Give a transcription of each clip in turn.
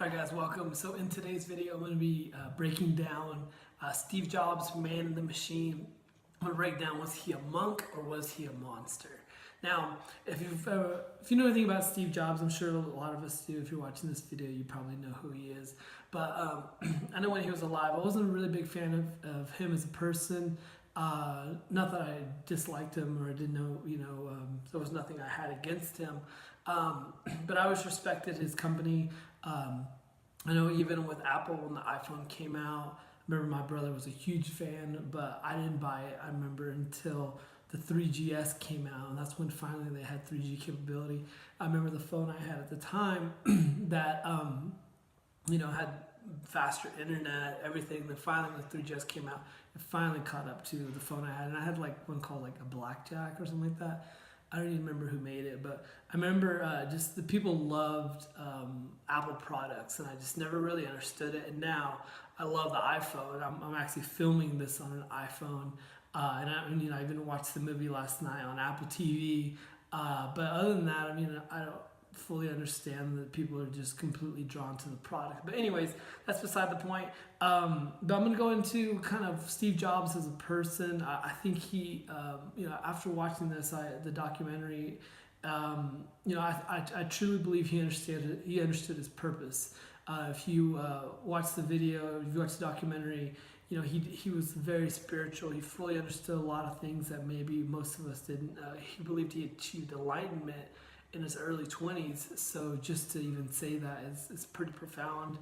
Alright guys, welcome. So in today's video, I'm going to be breaking down Steve Jobs' Man in the Machine. I'm going to break down, was he a monk or was he a monster? Now, if you know anything about Steve Jobs, I'm sure a lot of us do. If you're watching this video, you probably know who he is. But I know when he was alive, I wasn't a really big fan of him as a person. Not that I disliked him or I didn't know, there was nothing I had against him. But I always respected his company. I know even with Apple, when the iPhone came out, I remember my brother was a huge fan, but I didn't buy it. I remember until the 3GS came out, and that's when finally they had 3G capability. I remember the phone I had at the time that, had faster internet, everything. Then finally when the 3GS came out, it finally caught up to the phone I had. And I had like one called like a Blackjack or something like that. I don't even remember who made it, but I remember just the people loved Apple products, and I just never really understood it. And now I love the iPhone. I'm actually filming this on an iPhone, and I even watched the movie last night on Apple TV. But other than that, I don't fully understand that people are just completely drawn to the product. But anyways, that's beside the point. But I'm going to go into kind of Steve Jobs as a person. I think he, after watching the documentary, I truly believe he understood his purpose. If you watch the video, if you watch the documentary, he was very spiritual. He fully understood a lot of things that maybe most of us didn't. He believed he achieved enlightenment in his early 20s, so just to even say that is pretty profound.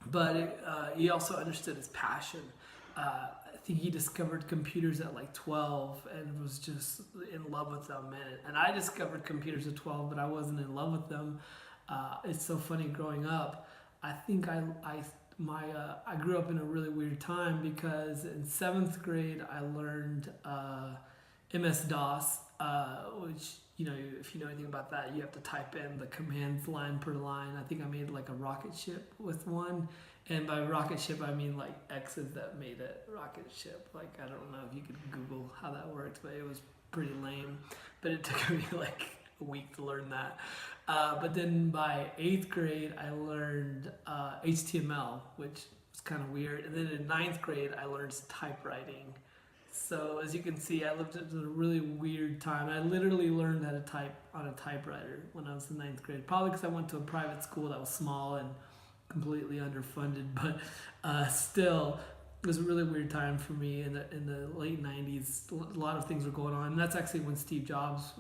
But he also understood his passion. I think he discovered computers at like 12 and was just in love with them. And I discovered computers at 12, but I wasn't in love with them. It's so funny growing up. I think I grew up in a really weird time because in 7th grade I learned MS-DOS, which, if you know anything about that, you have to type in the commands line per line. I think I made like a rocket ship with one. And by rocket ship, I mean like X's that made it rocket ship. Like, I don't know if you could Google how that worked, but it was pretty lame. But it took me like a week to learn that. But then by 8th grade, I learned HTML, which was kind of weird. And then in 9th grade, I learned typewriting. So as you can see, I lived in a really weird time. I literally learned how to type on a typewriter when I was in 9th grade. Probably because I went to a private school that was small and completely underfunded, but still, it was a really weird time for me in the late 90s. A lot of things were going on, and that's actually when Steve Jobs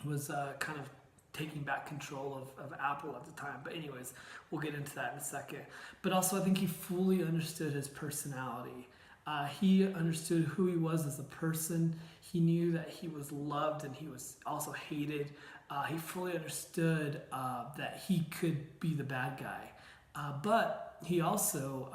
was kind of taking back control of Apple at the time. But anyways, we'll get into that in a second. But also, I think he fully understood his personality. He understood who he was as a person. He knew that he was loved and he was also hated. He fully understood that he could be the bad guy. But he also,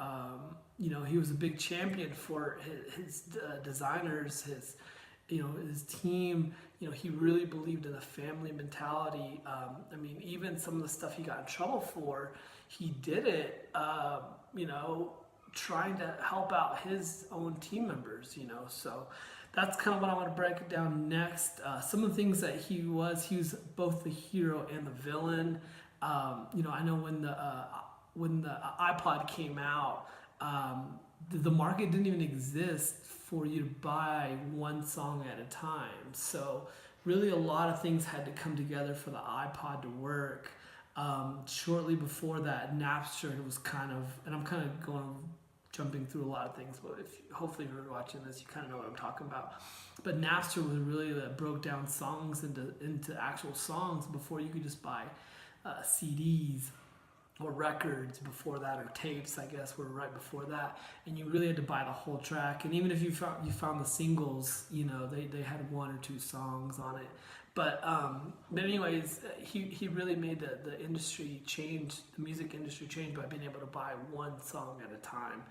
he was a big champion for his designers, his team. He really believed in the family mentality. Even some of the stuff he got in trouble for, he did it, trying to help out his own team members, so that's kind of what I want to break it down next. Some of the things that he was both the hero and the villain. I know when the iPod came out, the market didn't even exist for you to buy one song at a time. So really a lot of things had to come together for the iPod to work. Shortly before that, Napster was and I'm kind of jumping through a lot of things, but hopefully if you're watching this, you kind of know what I'm talking about. But Napster was really that broke down songs into actual songs before you could just buy CDs or records before that, or tapes, I guess, were right before that, and you really had to buy the whole track. And even if you found the singles, they had 1 or 2 songs on it. But anyways, he really made the industry change, the music industry change by being able to buy one song at a time.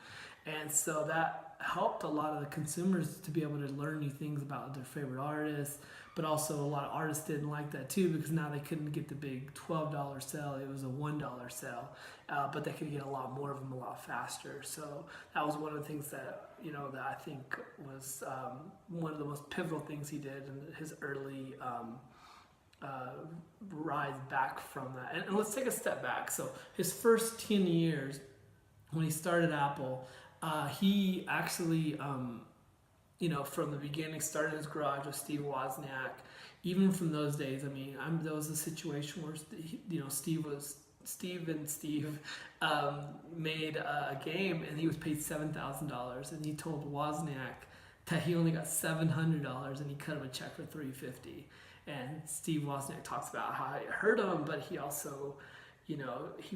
And so that helped a lot of the consumers to be able to learn new things about their favorite artists. But also a lot of artists didn't like that too, because now they couldn't get the big $12 sale. It was a $1 sale, but they could get a lot more of them a lot faster. So that was one of the things that that I think was one of the most pivotal things he did in his early rise back from that. And let's take a step back. So his first 10 years when he started Apple, he actually, from the beginning started in his garage with Steve Wozniak. Even from those days, I mean, there was a situation where, Steve made a game and he was paid $7,000 and he told Wozniak that he only got $700 and he cut him a check for $350. And Steve Wozniak talks about how it hurt him, but he also, he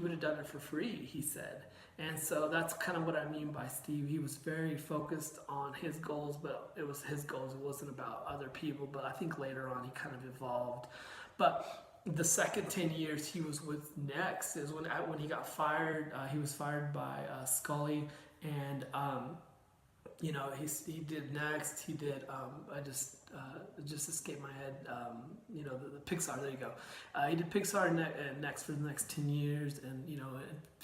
would have done it for free, he said. And so that's kind of what I mean by Steve. He was very focused on his goals, but it was his goals. It wasn't about other people. But I think later on he kind of evolved. But the second 10 years he was with Next is when he got fired. He was fired by Scully, and he did Next. He did it just escaped my head. The Pixar. There you go. He did Pixar Next for the next 10 years, and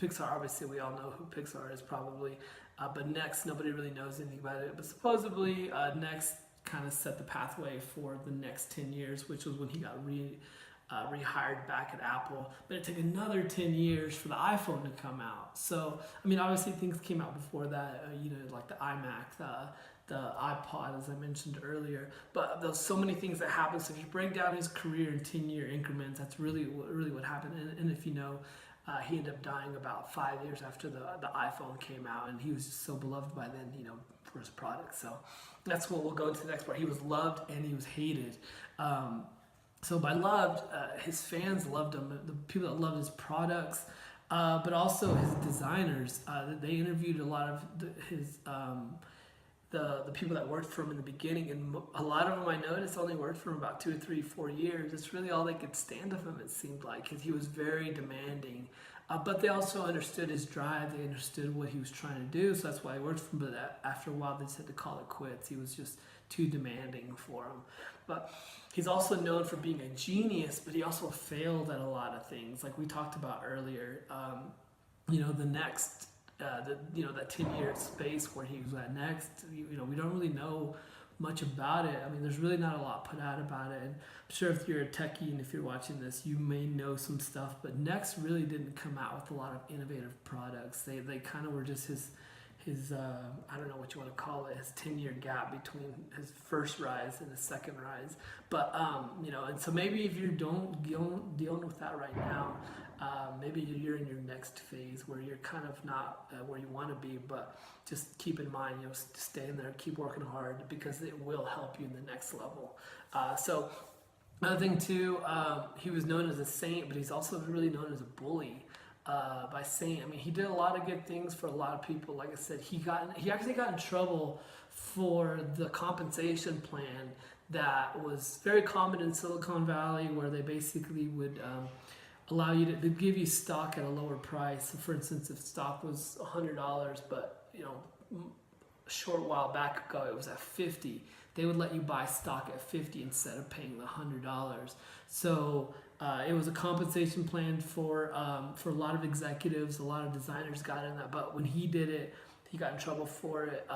Pixar. Obviously, we all know who Pixar is probably, but Next, nobody really knows anything about it. But supposedly, Next kind of set the pathway for the next 10 years, which was when he got rehired back at Apple. But it took another 10 years for the iPhone to come out. So, I mean, obviously things came out before that, like the iMac, the iPod, as I mentioned earlier. But there's so many things that happened. So if you break down his career in 10-year increments, that's really what happened. And if he ended up dying about 5 years after the iPhone came out, and he was just so beloved by then, for his product. So that's what we'll go into the next part. He was loved and he was hated. So by loved, his fans loved him, the people that loved his products, but also his designers. They interviewed a lot of the people that worked for him in the beginning, and a lot of them I noticed only worked for him about 2 or 3, 4 years. It's really all they could stand of him, it seemed like, because he was very demanding. But they also understood his drive. They understood what he was trying to do, so that's why he worked for him. But after a while, they just had to call it quits. He was just too demanding for him. But he's also known for being a genius, but he also failed at a lot of things, like we talked about earlier. The Next, that 10-year space where he was at Next. We don't really know much about it. I mean, there's really not a lot put out about it. And I'm sure if you're a techie and if you're watching this, you may know some stuff. But Next really didn't come out with a lot of innovative products. They kind of were just his I don't know what you want to call it, his 10-year gap between his first rise and his second rise. But and so maybe if you don't dealing with that right now, maybe you're in your next phase where you're kind of not where you want to be, but just keep in mind, stay in there, keep working hard, because it will help you in the next level. So another thing too, he was known as a saint, but he's also really known as a bully. By saying, I mean, he did a lot of good things for a lot of people. Like I said, he actually got in trouble for the compensation plan that was very common in Silicon Valley, where they basically would allow you to give you stock at a lower price. So for instance, if stock was $100, but a short while back ago it was at $50, they would let you buy stock at $50 instead of paying the $100. So it was a compensation plan for a lot of executives. A lot of designers got in that, but when he did it, he got in trouble for it.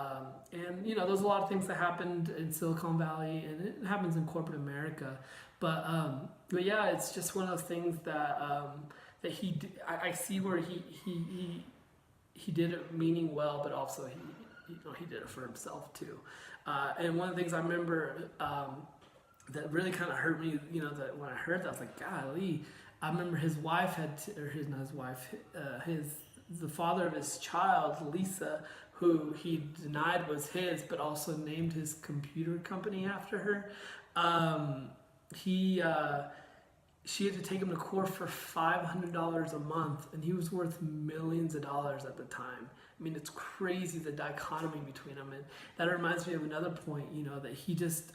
And there's a lot of things that happened in Silicon Valley, and it happens in corporate America. But yeah, it's just one of those things that he did. I see where he did it meaning well, but also he did it for himself too. And one of the things I remember that really kind of hurt me, that when I heard that, I was like, golly. I remember his wife the father of his child, Lisa, who he denied was his, but also named his computer company after her. She had to take him to court for $500 a month, and he was worth millions of dollars at the time. I mean, it's crazy, the dichotomy between them. And that reminds me of another point, that he just,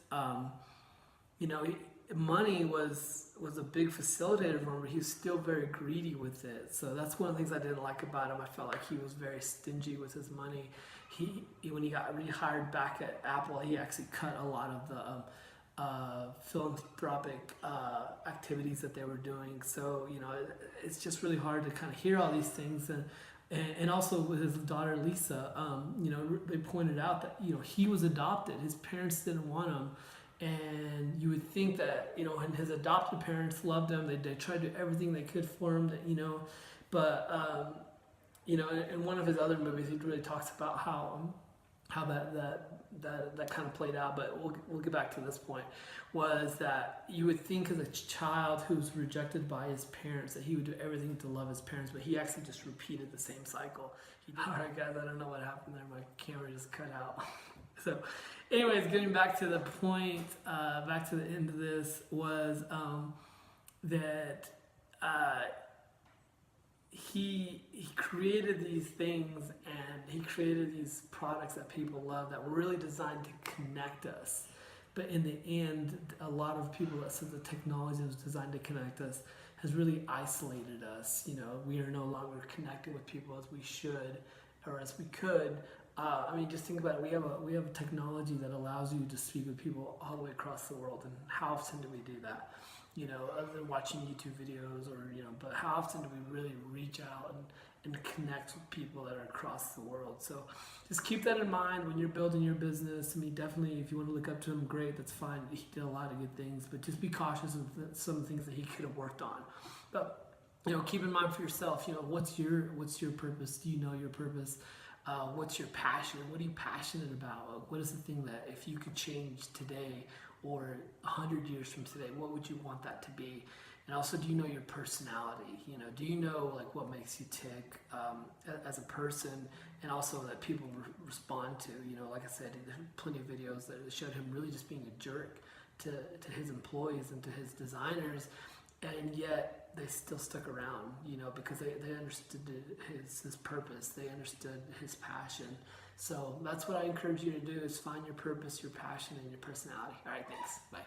money was a big facilitator for him, but he was still very greedy with it. So that's one of the things I didn't like about him. I felt like he was very stingy with his money. When he got rehired back at Apple, he actually cut a lot of the philanthropic activities that they were doing. So it's just really hard to kind of hear all these things. And also with his daughter Lisa, they pointed out that he was adopted. His parents didn't want him, And you would think that, and his adopted parents loved him. They tried to do everything they could for him, but in one of his other movies, he really talks about how that kind of played out. But we'll get back to this point. Was that you would think as a child who's rejected by his parents that he would do everything to love his parents, but he actually just repeated the same cycle. All right, guys, I don't know what happened there. My camera just cut out. So, anyways, getting back to the point, back to the end of this was that he created these things, and he created these products that people love that were really designed to connect us. But in the end, a lot of people that said the technology was designed to connect us has really isolated us. We are no longer connected with people as we should or as we could. Just think about it. We have a technology that allows you to speak with people all the way across the world. And how often do we do that? Other than watching YouTube videos but how often do we really reach out and connect with people that are across the world? So just keep that in mind when you're building your business. Definitely, if you want to look up to him, great, that's fine. He did a lot of good things, but just be cautious of some things that he could have worked on. But, keep in mind for yourself, what's your purpose? Do you know your purpose? What's your passion? What are you passionate about? What is the thing that if you could change today or 100 years from today, what would you want that to be? And also, do you know your personality? Do you know what makes you tick as a person, and also that people respond to? Like I said, there's plenty of videos that showed him really just being a jerk to his employees and to his designers, and yet they still stuck around, because they understood his purpose, they understood his passion. So that's what I encourage you to do, is find your purpose, your passion, and your personality. All right, thanks. Bye.